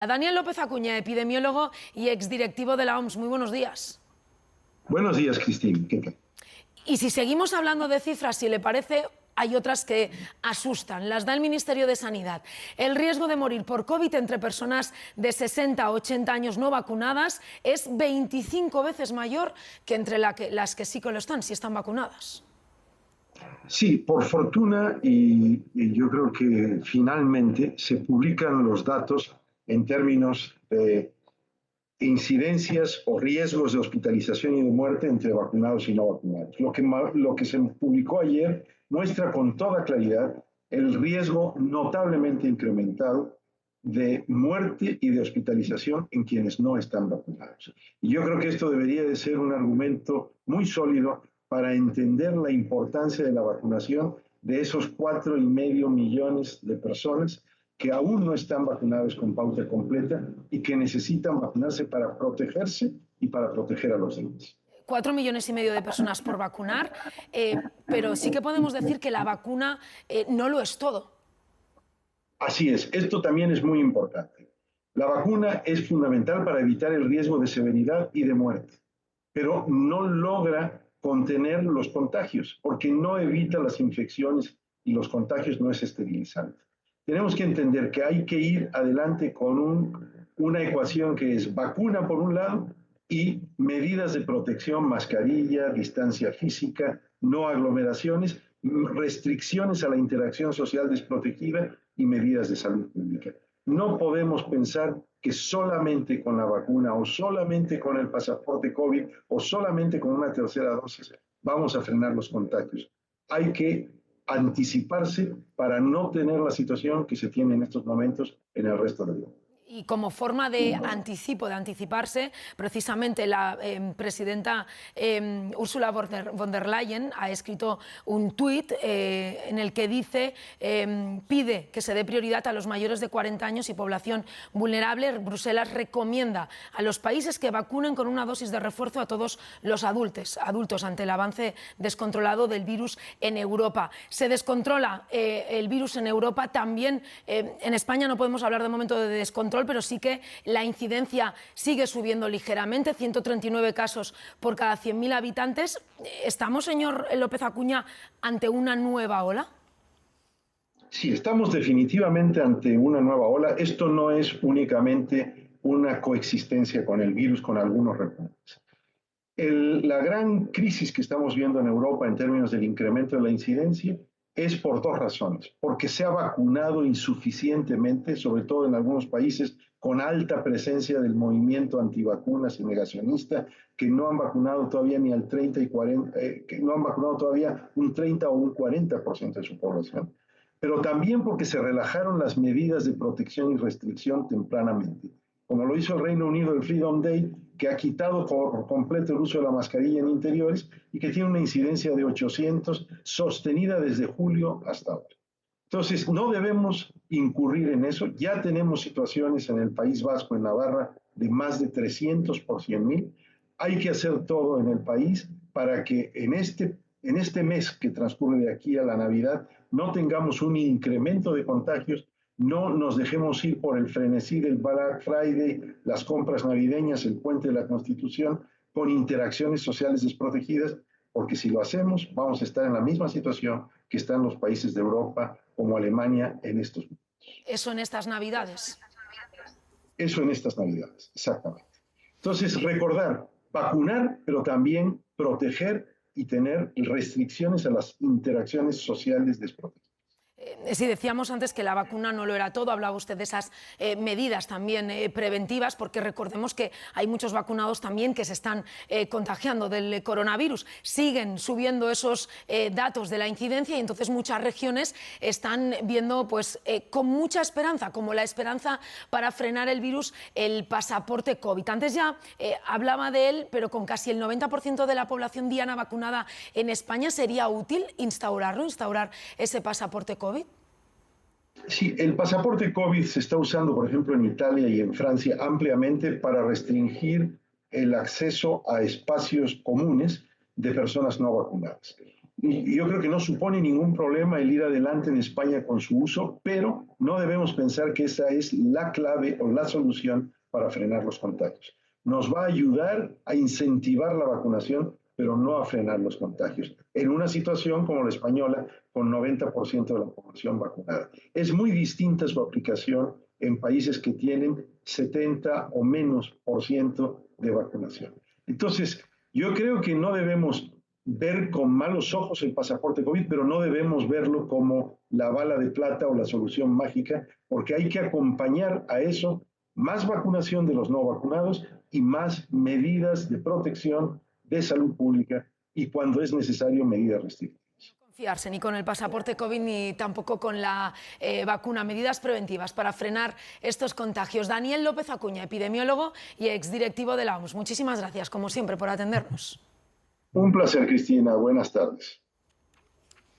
Daniel López Acuña, epidemiólogo y exdirectivo de la OMS. Muy buenos días. Buenos días, Cristina. ¿Qué tal? Y si seguimos hablando de cifras, si le parece, hay otras que asustan. Las da el Ministerio de Sanidad. El riesgo de morir por COVID entre personas de 60 a 80 años no vacunadas es 25 veces mayor que entre las que sí que lo están, si están vacunadas. Sí, por fortuna, y yo creo que finalmente se publican los datos en términos de incidencias o riesgos de hospitalización y de muerte entre vacunados y no vacunados. Lo que se publicó ayer muestra con toda claridad el riesgo notablemente incrementado de muerte y de hospitalización en quienes no están vacunados. Y yo creo que esto debería de ser un argumento muy sólido para entender la importancia de la vacunación de esos 4,5 millones de personas que aún no están vacunados con pauta completa y que necesitan vacunarse para protegerse y para proteger a los demás. 4,5 millones de personas por vacunar, pero sí que podemos decir que la vacuna no lo es todo. Así es, esto también es muy importante. La vacuna es fundamental para evitar el riesgo de severidad y de muerte, pero no logra contener los contagios, porque no evita las infecciones y los contagios no es esterilizante. Tenemos que entender que hay que ir adelante con una ecuación que es vacuna por un lado y medidas de protección, mascarilla, distancia física, no aglomeraciones, restricciones a la interacción social desprotegida y medidas de salud pública. No podemos pensar que solamente con la vacuna o solamente con el pasaporte COVID o solamente con una tercera dosis vamos a frenar los contagios. Hay que anticiparse para no tener la situación que se tiene en estos momentos en el resto del mundo. Y como forma de anticiparse, precisamente la presidenta Ursula von der Leyen ha escrito un tuit en el que dice, pide que se dé prioridad a los mayores de 40 años y población vulnerable. Bruselas recomienda a los países que vacunen con una dosis de refuerzo a todos los adultos ante el avance descontrolado del virus en Europa. Se descontrola el virus en Europa, también en España no podemos hablar de momento de descontrol, pero sí que la incidencia sigue subiendo ligeramente, 139 casos por cada 100.000 habitantes. ¿Estamos, señor López Acuña, ante una nueva ola? Sí, estamos definitivamente ante una nueva ola. Esto no es únicamente una coexistencia con el virus, con algunos repuntes. La gran crisis que estamos viendo en Europa en términos del incremento de la incidencia es por dos razones. Porque se ha vacunado insuficientemente, sobre todo en algunos países con alta presencia del movimiento antivacunas y negacionista, que no han vacunado todavía ni al 30 y 40, que no han vacunado todavía un 30 o un 40% de su población. Pero también porque se relajaron las medidas de protección y restricción tempranamente, como lo hizo el Reino Unido el Freedom Day, que ha quitado por completo el uso de la mascarilla en interiores y que tiene una incidencia de 800 sostenida desde julio hasta ahora. Entonces, no debemos incurrir en eso. Ya tenemos situaciones en el País Vasco, en Navarra, de más de 300 por 100.000. Hay que hacer todo en el país para que en este mes que transcurre de aquí a la Navidad no tengamos un incremento de contagios, no nos dejemos ir por el frenesí del Black Friday, las compras navideñas, el puente de la Constitución, con interacciones sociales desprotegidas, porque si lo hacemos vamos a estar en la misma situación que están los países de Europa como Alemania en estos momentos. Eso en estas Navidades. Eso en estas Navidades, exactamente. Entonces, recordar, vacunar, pero también proteger y tener restricciones a las interacciones sociales desprotegidas. Sí, decíamos antes que la vacuna no lo era todo, hablaba usted de esas medidas también preventivas, porque recordemos que hay muchos vacunados también que se están contagiando del coronavirus. Siguen subiendo esos datos de la incidencia y entonces muchas regiones están viendo pues, con mucha esperanza, como la esperanza para frenar el virus, el pasaporte COVID. Antes ya hablaba de él, pero con casi el 90% de la población diana vacunada en España, ¿sería útil instaurar ese pasaporte COVID? Sí, el pasaporte COVID se está usando, por ejemplo, en Italia y en Francia ampliamente para restringir el acceso a espacios comunes de personas no vacunadas. y yo creo que no supone ningún problema el ir adelante en España con su uso, pero no debemos pensar que esa es la clave o la solución para frenar los contagios. Nos va a ayudar a incentivar la vacunación, pero no a frenar los contagios, en una situación como la española, con 90% de la población vacunada. Es muy distinta su aplicación en países que tienen 70 o menos por ciento de vacunación. Entonces, yo creo que no debemos ver con malos ojos el pasaporte COVID, pero no debemos verlo como la bala de plata o la solución mágica, porque hay que acompañar a eso más vacunación de los no vacunados y más medidas de protección de salud pública y cuando es necesario medidas restrictivas. Confiarse ni con el pasaporte COVID ni tampoco con la vacuna. Medidas preventivas para frenar estos contagios. Daniel López Acuña, epidemiólogo y exdirectivo de la OMS. Muchísimas gracias, como siempre, por atendernos. Un placer, Cristina. Buenas tardes.